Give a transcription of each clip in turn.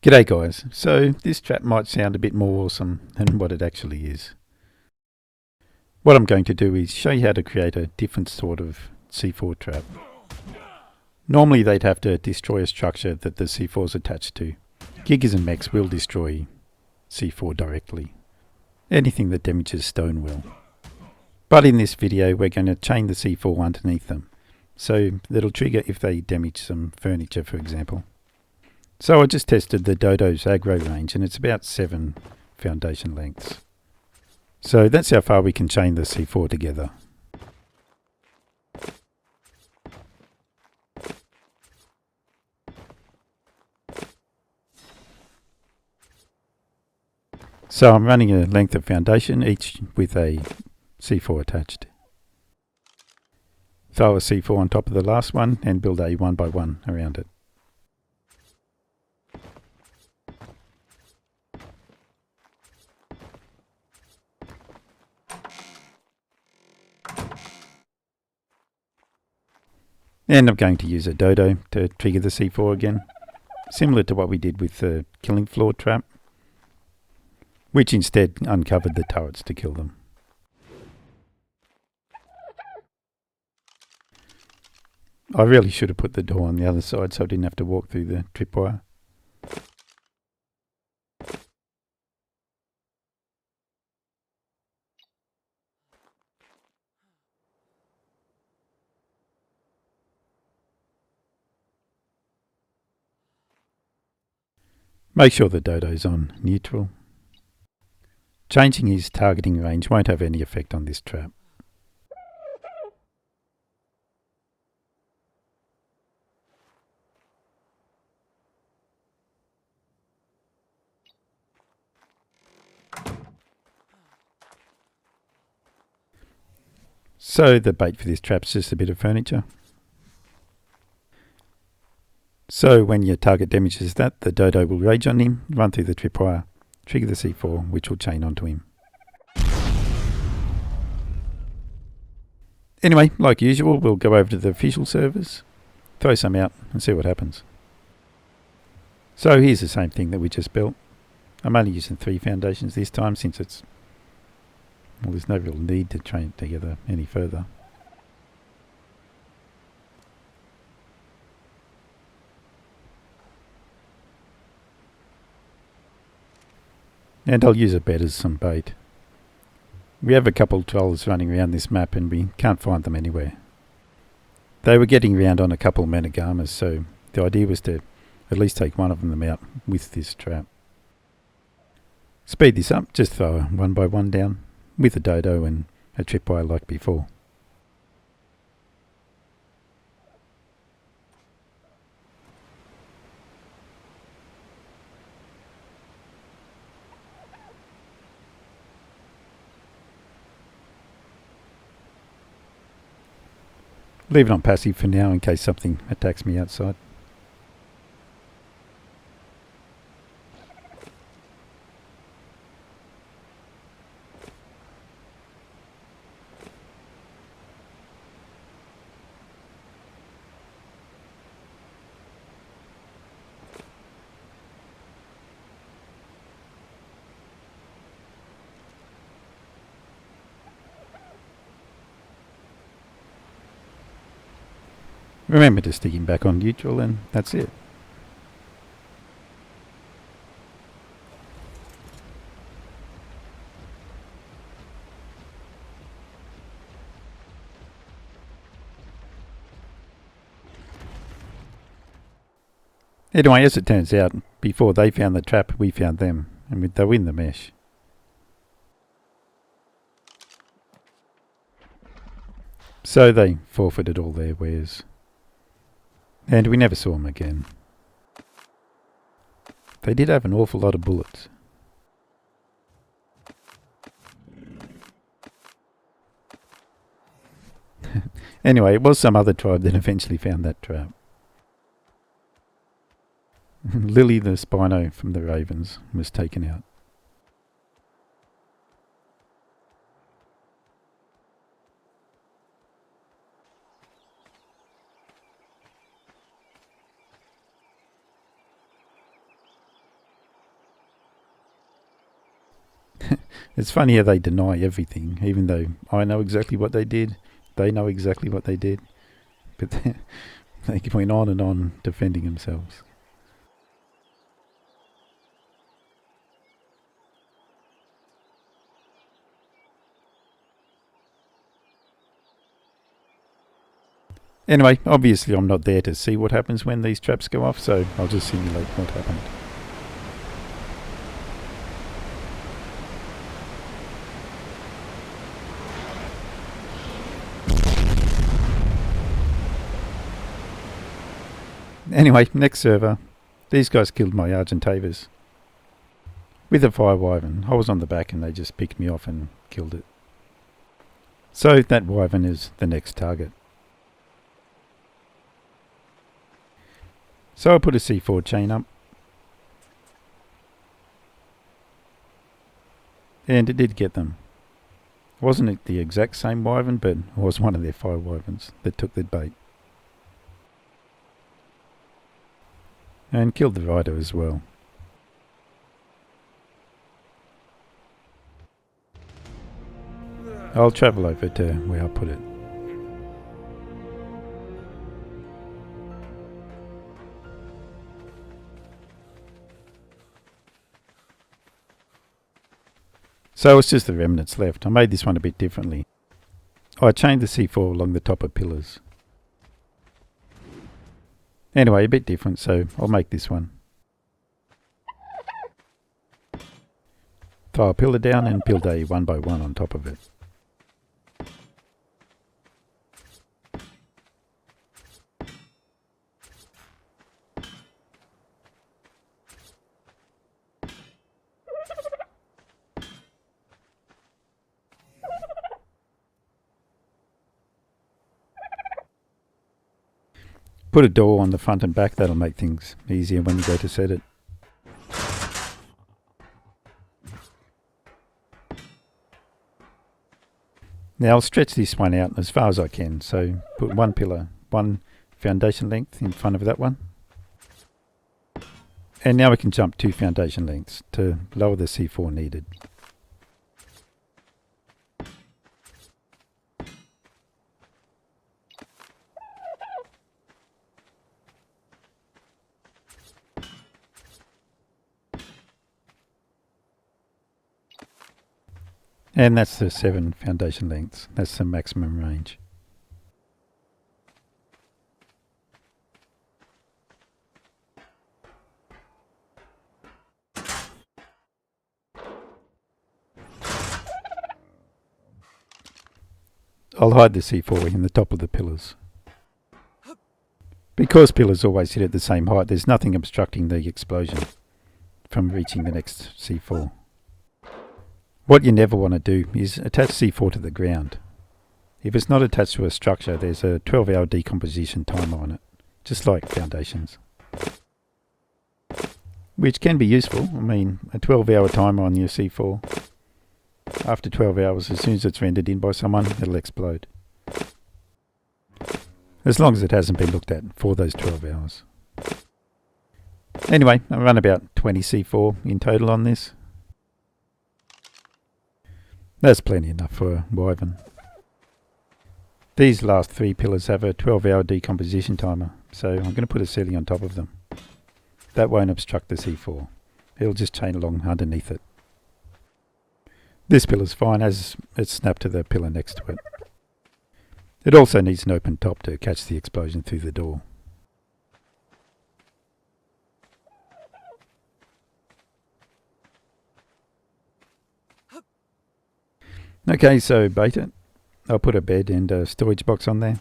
G'day guys, so this trap might sound a bit more awesome than what it actually is. What I'm going to do is show you how to create a different sort of C4 trap. Normally they'd have to destroy a structure that the C4 is attached to. Gigas and mechs will destroy C4 directly. Anything that damages stone will. But in this video we're going to chain the C4 underneath them, so that'll trigger if they damage some furniture, for example. So I just tested the Dodo's aggro range and it's about 7 foundation lengths. So that's how far we can chain the C4 together. So I'm running a length of foundation, each with a C4 attached. Throw a C4 on top of the last one and build a 1 by 1 around it. And I'm going to use a dodo to trigger the C4 again, similar to what we did with the killing floor trap, which instead uncovered the turrets to kill them. I really should have put the door on the other side so I didn't have to walk through the tripwire. Make sure the dodo's on neutral. Changing his targeting range won't have any effect on this trap. So the bait for this trap's just a bit of furniture. So when your target damages that, the dodo will rage on him, run through the tripwire, trigger the C4, which will chain onto him. Anyway, like usual, we'll go over to the official servers, throw some out and see what happens. So here's the same thing that we just built. I'm only using 3 foundations this time since there's no real need to chain it together any further. And I'll use a bed as some bait. We have a couple trolls running around this map and we can't find them anywhere. They were getting around on a couple of Managamas, so the idea was to at least take one of them out with this trap. Speed this up, just throw a 1 by 1 down with a dodo and a tripwire like before. Leave it on passive for now in case something attacks me outside. Remember to stick him back on neutral and that's it. Anyway, as it turns out, before they found the trap, we found them, and they were in the mesh. So they forfeited all their wares. And we never saw them again. They did have an awful lot of bullets. Anyway, it was some other tribe that eventually found that trap. Lily the spino from the ravens was taken out. It's funny how they deny everything, even though I know exactly what they did. They know exactly what they did. But they went on and on defending themselves. Anyway, obviously I'm not there to see what happens when these traps go off, so I'll just simulate what happened. Anyway, next server. These guys killed my Argentavas with a fire wyvern. I was on the back and they just picked me off and killed it. So that wyvern is the next target. So I put a C4 chain up. And it did get them. Wasn't the exact same wyvern, but it was one of their fire wyverns that took the bait. And killed the rider as well. I'll travel over to where I put it. So it's just the remnants left. I made this one a bit differently. I chained the C4 along the top of pillars. Anyway, a bit different, so I'll make this one. Throw a pillar down and build a 1x1 on top of it. Put a door on the front and back, that'll make things easier when you go to set it. Now I'll stretch this one out as far as I can, so put one pillar, one foundation length in front of that one. And now we can jump 2 foundation lengths to lower the C4 needed. And that's the 7 foundation lengths. That's the maximum range. I'll hide the C4 in the top of the pillars. Because pillars always sit at the same height, there's nothing obstructing the explosion from reaching the next C4. What you never want to do is attach C4 to the ground. If it's not attached to a structure, there's a 12-hour decomposition timer on it, just like foundations. Which can be useful. I mean, a 12-hour timer on your C4. After 12 hours, as soon as it's rendered in by someone, it'll explode. As long as it hasn't been looked at for those 12 hours. Anyway, I run about 20 C4 in total on this. That's plenty enough for a wyvern. These last 3 pillars have a 12-hour decomposition timer, so I'm going to put a ceiling on top of them. That won't obstruct the C4. It'll just chain along underneath it. This pillar's fine as it's snapped to the pillar next to it. It also needs an open top to catch the explosion through the door. Okay, so bait it. I'll put a bed and a storage box on there.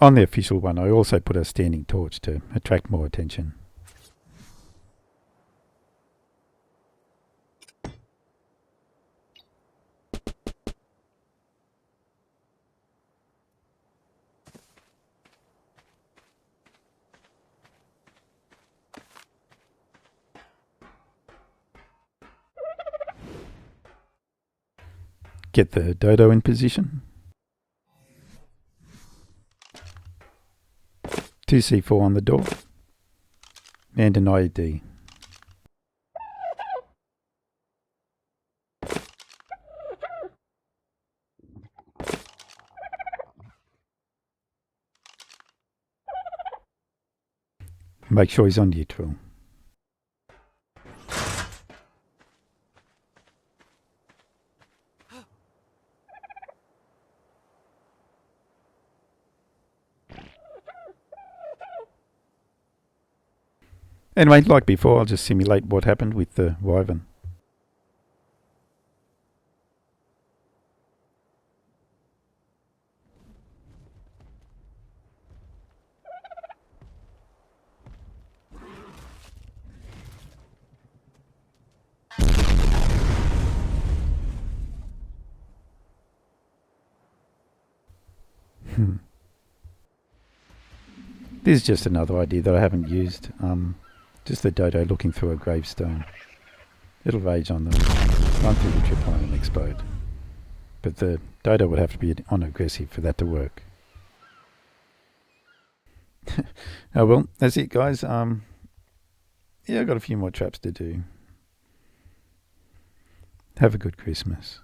On the official one, I also put a standing torch to attract more attention. Get the dodo in position. 2 C4 on the door. And an IED. Make sure he's on neutral. Anyway, like before, I'll just simulate what happened with the wyvern. This is just another idea that I haven't used. Just the dodo looking through a gravestone. It'll rage on them, run through the tripwire and explode. But the dodo would have to be on aggressive for that to work. Oh well, that's it guys. Yeah, I've got a few more traps to do. Have a good Christmas.